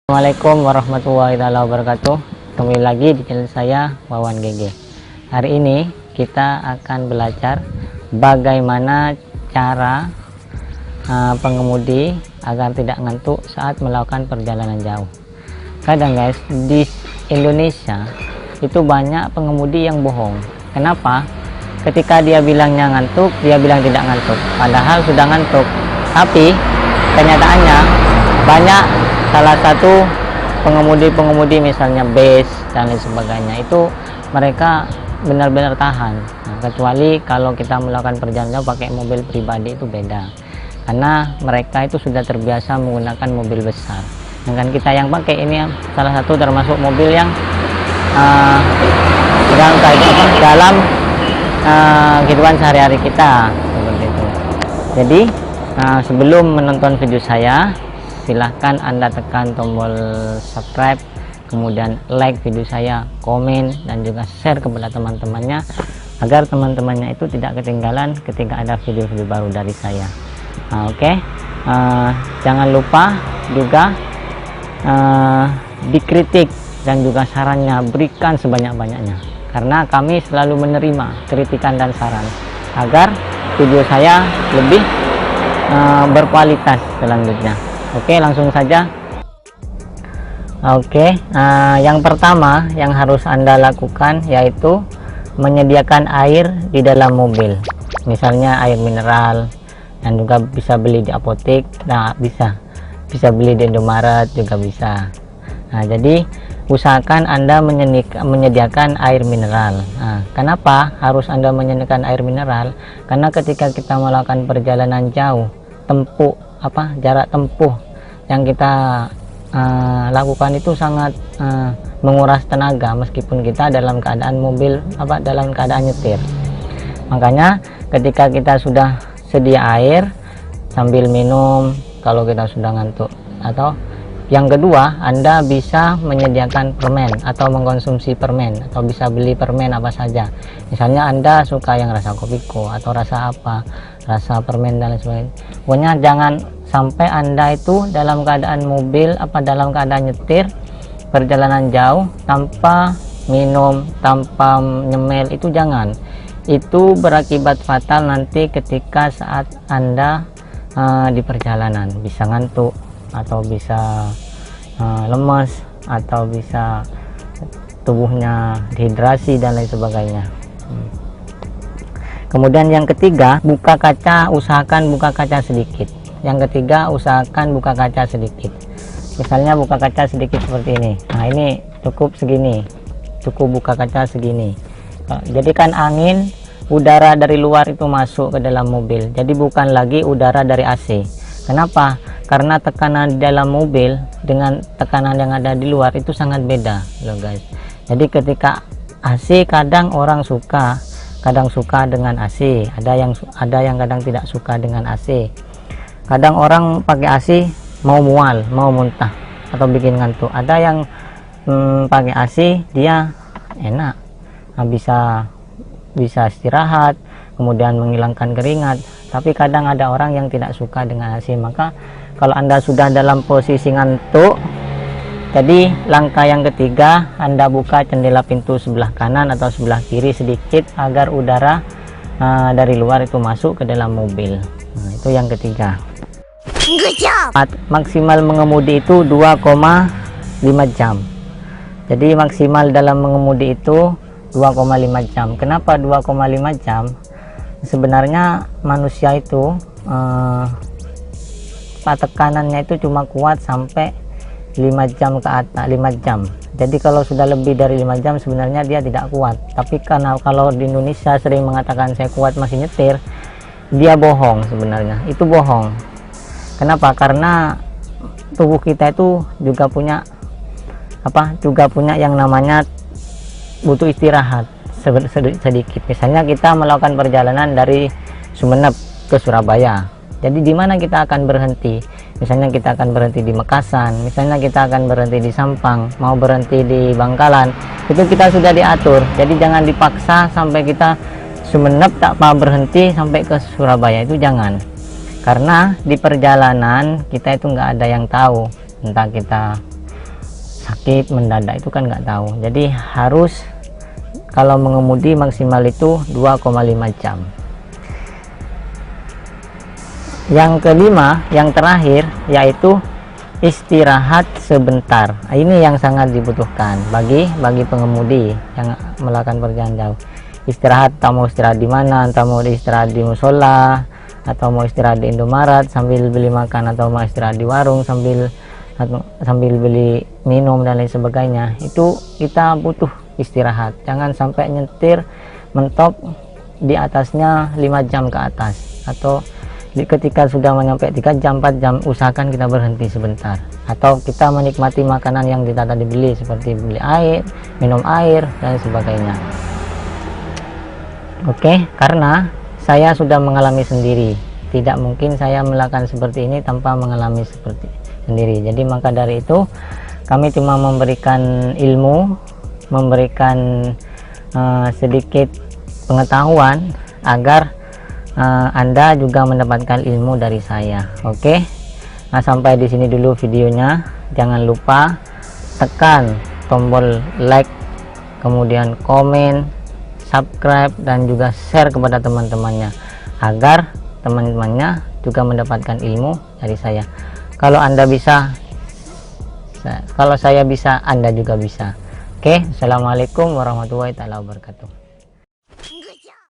Assalamualaikum warahmatullahi wabarakatuh. Kembali lagi di channel saya, Wawan GG. Hari ini kita akan belajar bagaimana cara pengemudi agar tidak ngantuk saat melakukan perjalanan jauh. Kadang guys, di Indonesia itu banyak pengemudi yang bohong. Kenapa? Ketika dia bilangnya ngantuk, dia bilang tidak ngantuk, padahal sudah ngantuk. Tapi kenyataannya banyak salah satu pengemudi misalnya bus dan lain sebagainya, itu mereka benar-benar tahan. Kecuali kalau kita melakukan perjalanan pakai mobil pribadi, itu beda, karena mereka itu sudah terbiasa menggunakan mobil besar. Dengan kita yang pakai ini salah satu termasuk mobil yang dalam kehidupan sehari-hari kita seperti itu. Jadi sebelum menonton video saya, silahkan Anda tekan tombol subscribe, kemudian like video saya, komen, dan juga share kepada teman-temannya agar teman-temannya itu tidak ketinggalan ketika ada video-video baru dari saya. Oke. Jangan lupa juga dikritik dan juga sarannya berikan sebanyak-banyaknya, karena kami selalu menerima kritikan dan saran agar video saya lebih berkualitas selanjutnya. Oke, langsung saja. Oke, yang pertama yang harus Anda lakukan yaitu menyediakan air di dalam mobil. Misalnya air mineral, dan juga bisa beli di apotek. Nah, bisa beli di Indomaret juga bisa. Nah, jadi usahakan Anda menyediakan air mineral. Nah, kenapa harus Anda menyediakan air mineral? Karena ketika kita melakukan perjalanan jauh, jarak tempuh yang kita lakukan itu sangat menguras tenaga, meskipun kita dalam keadaan dalam keadaan nyetir. Makanya ketika kita sudah sedia air, sambil minum kalau kita sudah ngantuk. Atau yang kedua, Anda bisa menyediakan permen atau mengkonsumsi permen, atau bisa beli permen apa saja. Misalnya Anda suka yang rasa kopiko atau rasa rasa permen dan lain sebagainya. Pokoknya jangan sampai Anda itu dalam keadaan dalam keadaan nyetir perjalanan jauh tanpa minum, tanpa nyemil, itu jangan. Itu berakibat fatal nanti ketika saat Anda di perjalanan, bisa ngantuk, atau bisa lemas, atau bisa tubuhnya dehidrasi dan lain sebagainya. Kemudian yang ketiga, usahakan buka kaca sedikit. Yang ketiga, usahakan buka kaca sedikit. Misalnya buka kaca sedikit seperti ini. Nah, ini cukup segini, cukup buka kaca segini. Jadikan angin, udara dari luar itu masuk ke dalam mobil, jadi bukan lagi udara dari AC. Kenapa? Karena tekanan di dalam mobil dengan tekanan yang ada di luar itu sangat beda loh guys. Jadi ketika AC, kadang orang kadang suka dengan AC, ada yang kadang tidak suka dengan AC. Kadang orang pakai AC mau mual, mau muntah, atau bikin ngantuk. Ada yang pakai AC dia enak, bisa istirahat, kemudian menghilangkan keringat. Tapi kadang ada orang yang tidak suka dengan AC. Maka kalau Anda sudah dalam posisi ngantuk, jadi langkah yang ketiga, Anda buka jendela pintu sebelah kanan atau sebelah kiri sedikit agar udara dari luar itu masuk ke dalam mobil. Nah, itu yang ketiga. Maksimal mengemudi itu 2,5 jam. Jadi maksimal dalam mengemudi itu 2,5 jam. Kenapa 2,5 jam? Sebenarnya manusia itu tekanannya itu cuma kuat sampai 5 jam ke atas, 5 jam. Jadi kalau sudah lebih dari 5 jam sebenarnya dia tidak kuat. Tapi karena kalau di Indonesia sering mengatakan saya kuat masih nyetir, dia bohong sebenarnya. Itu bohong. Kenapa? Karena tubuh kita itu juga punya yang namanya butuh istirahat sedikit. Misalnya kita melakukan perjalanan dari Sumeneb ke Surabaya, jadi di mana kita akan berhenti? Misalnya kita akan berhenti di Mekasan, misalnya kita akan berhenti di Sampang, mau berhenti di Bangkalan, itu kita sudah diatur. Jadi jangan dipaksa sampai kita Sumeneb tak mau berhenti sampai ke Surabaya, itu jangan. Karena di perjalanan kita itu nggak ada yang tahu, entah kita sakit mendadak itu kan nggak tahu. Jadi harus kalau mengemudi maksimal itu 2,5 jam. Yang kelima, yang terakhir, yaitu istirahat sebentar. Ini yang sangat dibutuhkan bagi pengemudi yang melakukan perjalanan jauh. Istirahat, tak mau istirahat di mana, tak mau istirahat di musola, atau mau istirahat di Indomaret sambil beli makan, atau mau istirahat di warung sambil beli minum dan lain sebagainya. Itu kita butuh istirahat. Jangan sampai nyetir mentok di atasnya 5 jam ke atas, atau ketika sudah menyampai 3 jam 4 jam usahakan kita berhenti sebentar, atau kita menikmati makanan yang kita tadi beli, seperti beli air, minum air dan sebagainya. Oke, karena saya sudah mengalami sendiri, tidak mungkin saya melakukan seperti ini tanpa mengalami seperti sendiri. Jadi maka dari itu kami cuma memberikan ilmu, memberikan sedikit pengetahuan agar Anda juga mendapatkan ilmu dari saya. Oke. Nah, sampai di sini dulu videonya. Jangan lupa tekan tombol like, kemudian komen, subscribe, dan juga share kepada teman-temannya agar teman-temannya juga mendapatkan ilmu dari saya. Kalau Anda bisa, kalau saya bisa, Anda juga bisa. Oke, assalamualaikum warahmatullahi wabarakatuh.